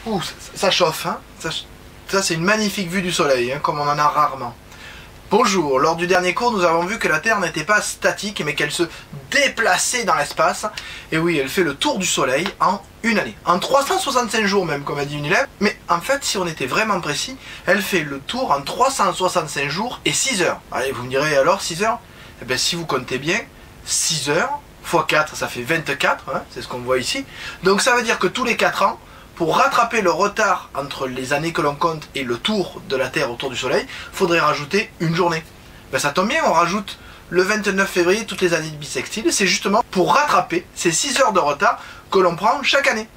Ouh, ça chauffe, hein. Ça c'est une magnifique vue du soleil, hein, comme on en a rarement. Bonjour, lors du dernier cours, nous avons vu que la Terre n'était pas statique, mais qu'elle se déplaçait dans l'espace. Et oui, elle fait le tour du soleil en une année. En 365 jours même, comme a dit une élève. Mais en fait, si on était vraiment précis, elle fait le tour en 365 jours et 6 heures. Allez, vous me direz alors 6 heures? Eh bien, si vous comptez bien, 6 heures x 4, ça fait 24, hein, c'est ce qu'on voit ici. Donc ça veut dire que tous les 4 ans, pour rattraper le retard entre les années que l'on compte et le tour de la Terre autour du Soleil, il faudrait rajouter une journée. Ben ça tombe bien, on rajoute le 29 février toutes les années de bissextile. C'est justement pour rattraper ces 6 heures de retard que l'on prend chaque année.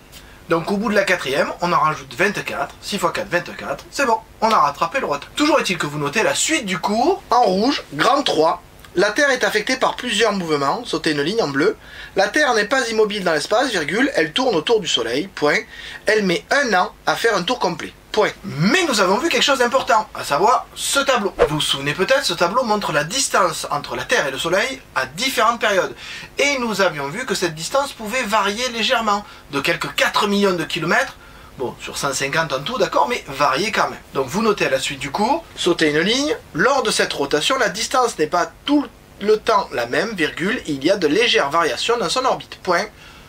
Donc au bout de la 4e, on en rajoute 24, 6 x 4, 24, c'est bon, on a rattrapé le retard. Toujours est-il que vous notez la suite du cours en rouge, grande 3. La Terre est affectée par plusieurs mouvements, sautez une ligne en bleu. La Terre n'est pas immobile dans l'espace, virgule, elle tourne autour du Soleil, point. Elle met 1 an à faire un tour complet, point. Mais nous avons vu quelque chose d'important, à savoir ce tableau. Vous vous souvenez peut-être, ce tableau montre la distance entre la Terre et le Soleil à différentes périodes. Et nous avions vu que cette distance pouvait varier légèrement, de quelques 4 millions de kilomètres, bon, sur 150 en tout, d'accord, mais varié quand même. Donc vous notez à la suite du cours, sautez une ligne. Lors de cette rotation, la distance n'est pas tout le temps la même, virgule, il y a de légères variations dans son orbite, point.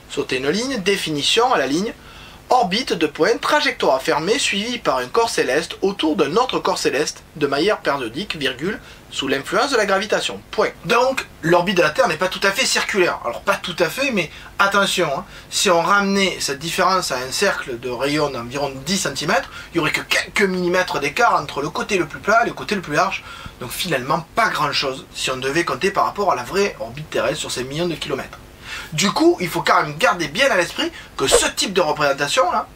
Sautez une ligne, définition à la ligne. Orbite de point, trajectoire fermée suivie par un corps céleste autour d'un autre corps céleste de manière périodique, virgule, sous l'influence de la gravitation, point. Donc, l'orbite de la Terre n'est pas tout à fait circulaire. Alors, pas tout à fait, mais attention, hein, si on ramenait cette différence à un cercle de rayon d'environ 10 cm, il n'y aurait que quelques millimètres d'écart entre le côté le plus plat et le côté le plus large. Donc, finalement, pas grand-chose si on devait compter par rapport à la vraie orbite terrestre sur ces millions de kilomètres. Du coup, il faut quand même garder bien à l'esprit que ce type de représentation, là,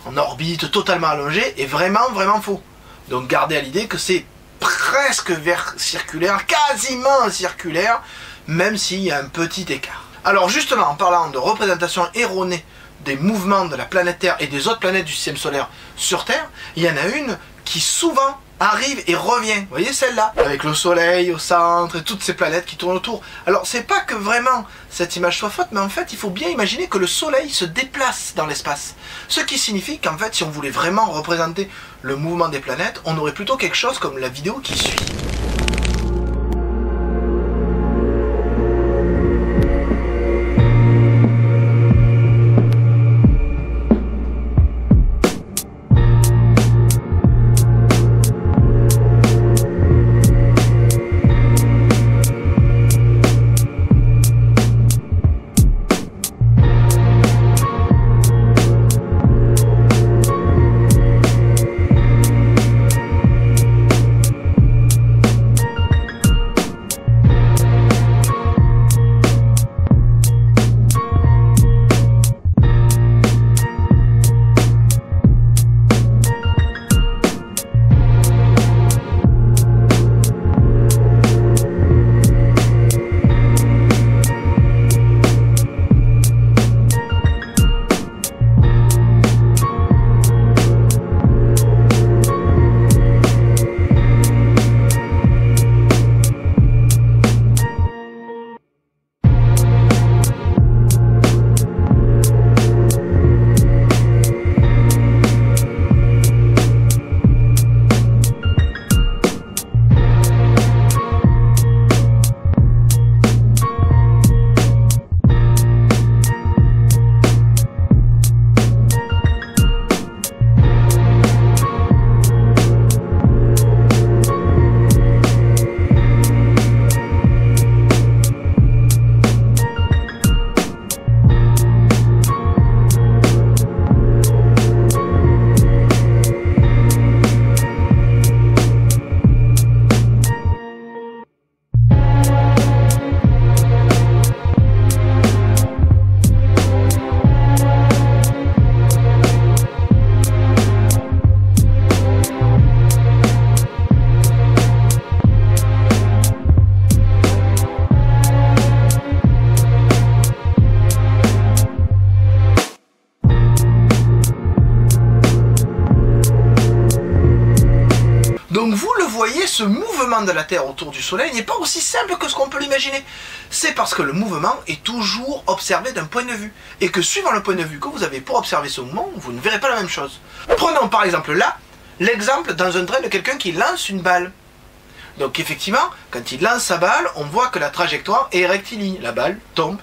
en orbite totalement allongée, est vraiment, vraiment faux. Donc, gardez à l'idée que c'est presque circulaire, quasiment circulaire, même s'il y a un petit écart. Alors justement, en parlant de représentation erronée des mouvements de la planète Terre et des autres planètes du système solaire sur Terre, il y en a une qui souvent arrive et revient. Vous voyez celle-là, avec le Soleil au centre et toutes ces planètes qui tournent autour. Alors c'est pas que vraiment cette image soit faute, mais en fait il faut bien imaginer que le Soleil se déplace dans l'espace. Ce qui signifie qu'en fait si on voulait vraiment représenter le mouvement des planètes, on aurait plutôt quelque chose comme la vidéo qui suit. voyez, ce mouvement de la Terre autour du Soleil n'est pas aussi simple que ce qu'on peut l'imaginer. C'est parce que le mouvement est toujours observé d'un point de vue. Et que suivant le point de vue que vous avez pour observer ce mouvement, vous ne verrez pas la même chose. Prenons par exemple là, l'exemple dans un train de quelqu'un qui lance une balle. Donc effectivement, quand il lance sa balle, on voit que la trajectoire est rectiligne. La balle tombe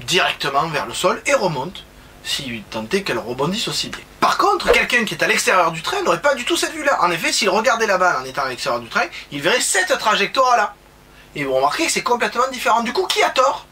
directement vers le sol et remonte, si tant est qu'elle rebondisse aussi bien. Par contre, quelqu'un qui est à l'extérieur du train n'aurait pas du tout cette vue-là. En effet, s'il regardait la balle en étant à l'extérieur du train, il verrait cette trajectoire-là. Et vous remarquez que c'est complètement différent. Du coup, qui a tort?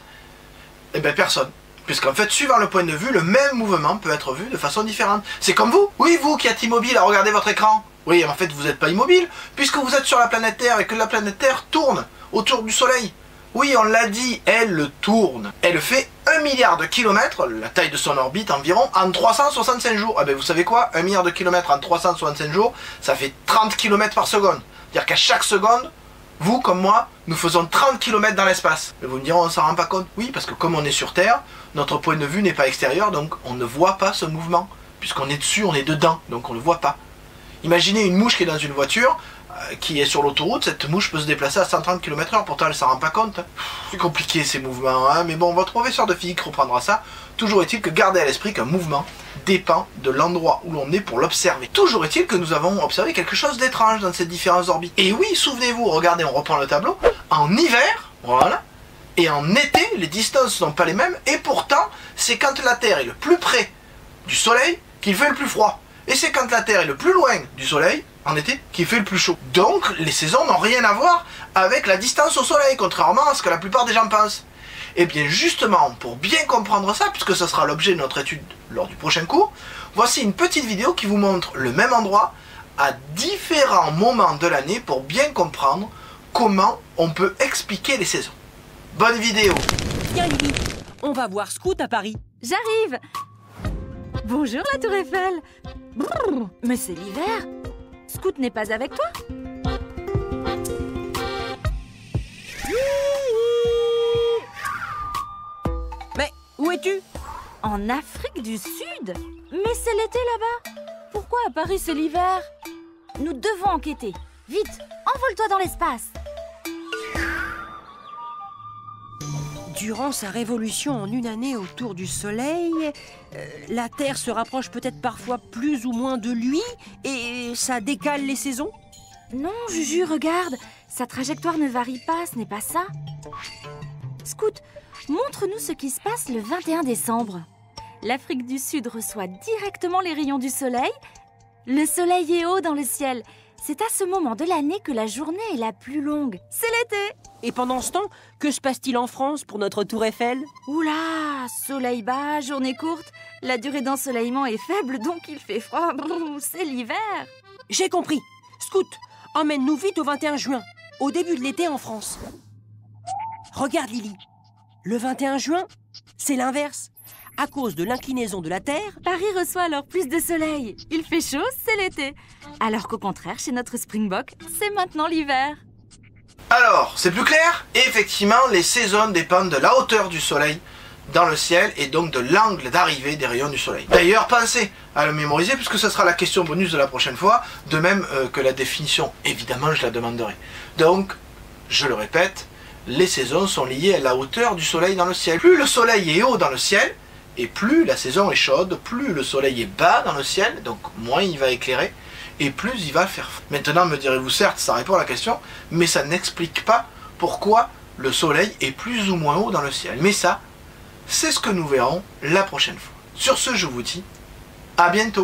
Eh bien, personne. Puisqu'en fait, suivant le point de vue, le même mouvement peut être vu de façon différente. C'est comme vous. Oui, vous qui êtes immobile à regarder votre écran. Oui, en fait, vous n'êtes pas immobile, puisque vous êtes sur la planète Terre et que la planète Terre tourne autour du Soleil. Oui, on l'a dit, elle tourne. Elle fait 1 milliard de kilomètres, la taille de son orbite environ, en 365 jours. Ah ben vous savez quoi? 1 milliard de kilomètres en 365 jours, ça fait 30 kilomètres par seconde. C'est-à-dire qu'à chaque seconde, vous comme moi, nous faisons 30 kilomètres dans l'espace. Mais vous me direz, on s'en rend pas compte? Oui, parce que comme on est sur Terre, notre point de vue n'est pas extérieur, donc on ne voit pas ce mouvement. Puisqu'on est dessus, on est dedans, donc on ne le voit pas. Imaginez une mouche qui est dans une voiture, qui est sur l'autoroute, cette mouche peut se déplacer à 130 km/h, pourtant elle ne s'en rend pas compte. C'est compliqué ces mouvements, hein, mais bon, votre professeur de physique reprendra ça. Toujours est-il que gardez à l'esprit qu'un mouvement dépend de l'endroit où l'on est pour l'observer. Toujours est-il que nous avons observé quelque chose d'étrange dans ces différentes orbites. Et oui, souvenez-vous, regardez, on reprend le tableau, en hiver, voilà, et en été, les distances ne sont pas les mêmes, et pourtant, c'est quand la Terre est le plus près du Soleil qu'il fait le plus froid. Et c'est quand la Terre est le plus loin du Soleil, en été, qu'il fait le plus chaud. Donc, les saisons n'ont rien à voir avec la distance au Soleil, contrairement à ce que la plupart des gens pensent. Et bien justement, pour bien comprendre ça, puisque ce sera l'objet de notre étude lors du prochain cours, voici une petite vidéo qui vous montre le même endroit à différents moments de l'année pour bien comprendre comment on peut expliquer les saisons. Bonne vidéo! Viens Lily, on va voir Scout à Paris. J'arrive. Bonjour la Tour Eiffel. Brrr, mais c'est l'hiver. Scout n'est pas avec toi? Mais où es-tu? En Afrique du Sud? Mais c'est l'été là-bas. Pourquoi à Paris c'est l'hiver? Nous devons enquêter. Vite, envole-toi dans l'espace. Durant sa révolution en une année autour du Soleil, la Terre se rapproche peut-être parfois plus ou moins de lui et ça décale les saisons? Non, Juju, regarde. Sa trajectoire ne varie pas, ce n'est pas ça. Scout, montre-nous ce qui se passe le 21 décembre. L'Afrique du Sud reçoit directement les rayons du soleil. Le soleil est haut dans le ciel. C'est à ce moment de l'année que la journée est la plus longue. C'est l'été. Et pendant ce temps, que se passe-t-il en France pour notre Tour Eiffel? Oula, soleil bas, journée courte. La durée d'ensoleillement est faible, donc il fait froid. C'est l'hiver. J'ai compris. Scout, emmène-nous vite au 21 juin, au début de l'été en France. Regarde Lily, le 21 juin, c'est l'inverse. À cause de l'inclinaison de la Terre, Paris reçoit alors plus de soleil. Il fait chaud, c'est l'été. Alors qu'au contraire, chez notre Springbok, c'est maintenant l'hiver. Alors, c'est plus clair? Effectivement, les saisons dépendent de la hauteur du soleil dans le ciel et donc de l'angle d'arrivée des rayons du soleil. D'ailleurs, pensez à le mémoriser puisque ce sera la question bonus de la prochaine fois, de même que la définition, évidemment, je la demanderai. Donc, je le répète, les saisons sont liées à la hauteur du soleil dans le ciel. Plus le soleil est haut dans le ciel, et plus la saison est chaude, plus le soleil est bas dans le ciel, donc moins il va éclairer, et plus il va faire froid. Maintenant, me direz-vous, certes, ça répond à la question, mais ça n'explique pas pourquoi le soleil est plus ou moins haut dans le ciel. Mais ça, c'est ce que nous verrons la prochaine fois. Sur ce, je vous dis à bientôt.